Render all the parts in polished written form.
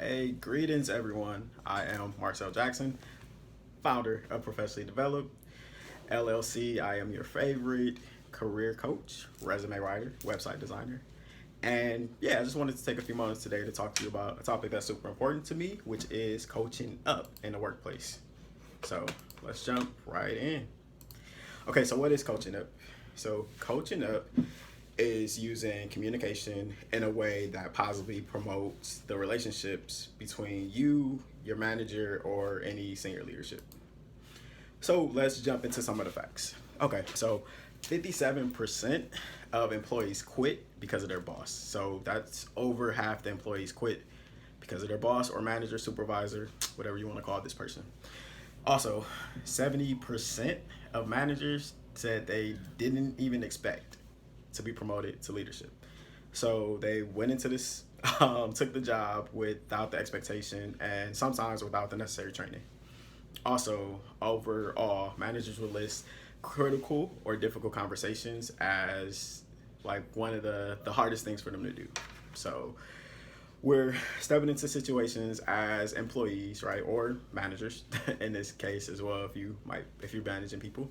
Hey, greetings everyone. I am Marcel Jackson, founder of Professionally Developed LLC. I am your favorite career coach, resume writer, website designer. And yeah, I just wanted to take a few moments today to talk to you about a topic that's super important to me, which is coaching up in the workplace. So let's jump right in. Okay, so what is coaching up? So, coaching up is using communication in a way that positively promotes the relationships between you, your manager, or any senior leadership. So let's jump into some of the facts. Okay, so 57% of employees quit because of their boss. So that's over half the employees quit because of their boss or manager, supervisor, whatever you want to call this person. Also, 70% of managers said they didn't even expect to be promoted to leadership. So they went into this, took the job without the expectation and sometimes without the necessary training. Also, overall, managers will list critical or difficult conversations as like one of the hardest things for them to do. So we're stepping into situations as employees, right, or managers in this case as well. If you're managing people,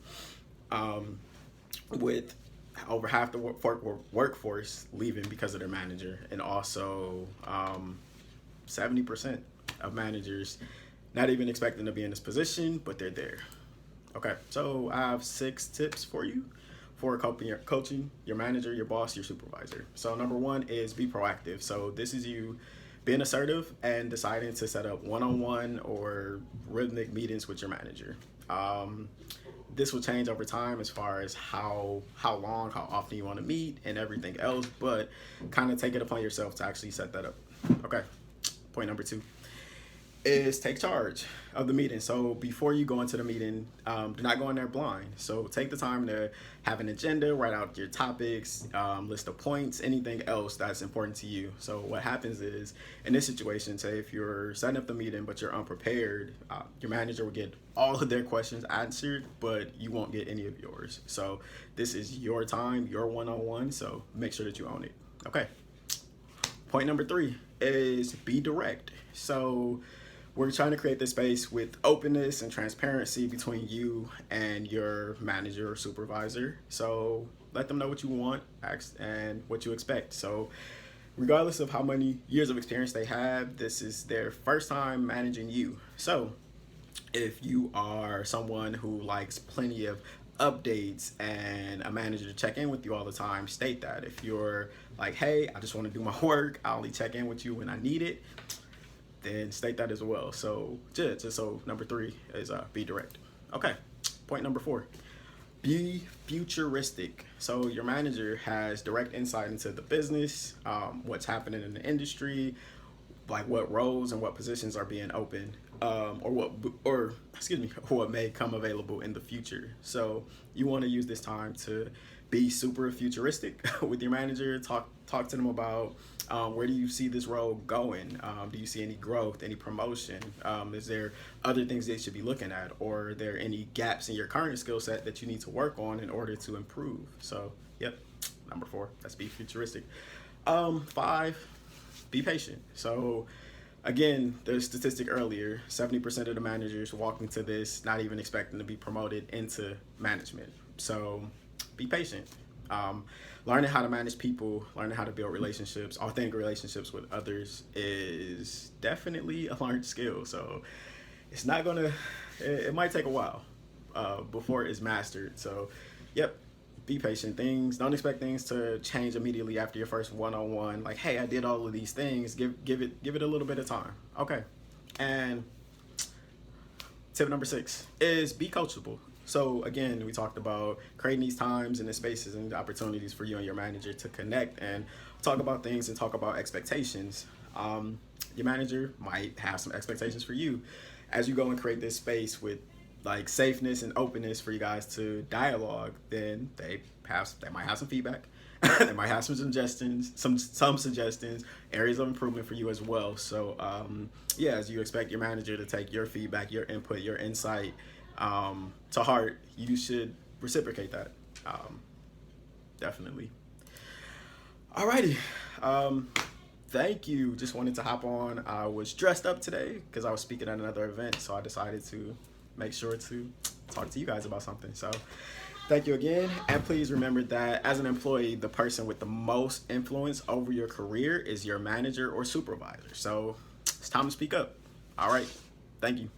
with over half the workforce leaving because of their manager, and also 70% of managers not even expecting to be in this position, but they're there. Okay, so I have 6 tips for you for coaching your manager, your boss, your supervisor. So number one is be proactive. So this is you being assertive and deciding to set up one-on-one or rhythmic meetings with your manager. This will change over time as far as how long, how often you want to meet, and everything else. But kind of take it upon yourself to actually set that up. Okay. Point number 2 is take charge of the meeting. So before you go into the meeting, do not go in there blind. So take the time to have an agenda, write out your topics, list of points, anything else that's important to you. So what happens is, in this situation, say if you're setting up the meeting but you're unprepared, your manager will get all of their questions answered, but you won't get any of yours. So this is your time, your one-on-one, so make sure that you own it. Okay. Point number 3 is be direct. So we're trying to create this space with openness and transparency between you and your manager or supervisor. So let them know what you want and what you expect. So regardless of how many years of experience they have, this is their first time managing you. So if you are someone who likes plenty of updates and a manager to check in with you all the time, state that. If you're like, hey, I just want to do my work, I only check in with you when I need it, then state that as well. So just so number 3 is be direct. Okay. Point number 4, be futuristic. So your manager has direct insight into the business, what's happening in the industry, like what roles and what positions are being open, what may come available in the future. So you want to use this time to be super futuristic with your manager. Talk to them about where do you see this role going? Do you see any growth, any promotion? Is there other things they should be looking at, or are there any gaps in your current skill set that you need to work on in order to improve? So, yep, number 4, that's be futuristic. 5, be patient. So again, the statistic earlier, 70% of the managers walk into this not even expecting to be promoted into management. So be patient. Learning how to manage people, learning how to build relationships, authentic relationships with others is definitely a learned skill. So it's not gonna, it might take a while before it's mastered. So yep, be patient. Don't expect things to change immediately after your first one-on-one. Like, hey, I did all of these things. Give it a little bit of time. Okay. And tip number 6 is be coachable. So again, we talked about creating these times and the spaces and the opportunities for you and your manager to connect and talk about things and talk about expectations. Your manager might have some expectations for you as you go and create this space with like safeness and openness for you guys to dialogue. Then they might have some feedback. They might have some suggestions, some suggestions, areas of improvement for you as well. So yeah, as you expect your manager to take your feedback, your input, your insight to heart, you should reciprocate that. Definitely. Alrighty. Thank you. Just wanted to hop on. I was dressed up today because I was speaking at another event, so I decided to make sure to talk to you guys about something. So thank you again. And please remember that as an employee, the person with the most influence over your career is your manager or supervisor. So it's time to speak up. All right. Thank you.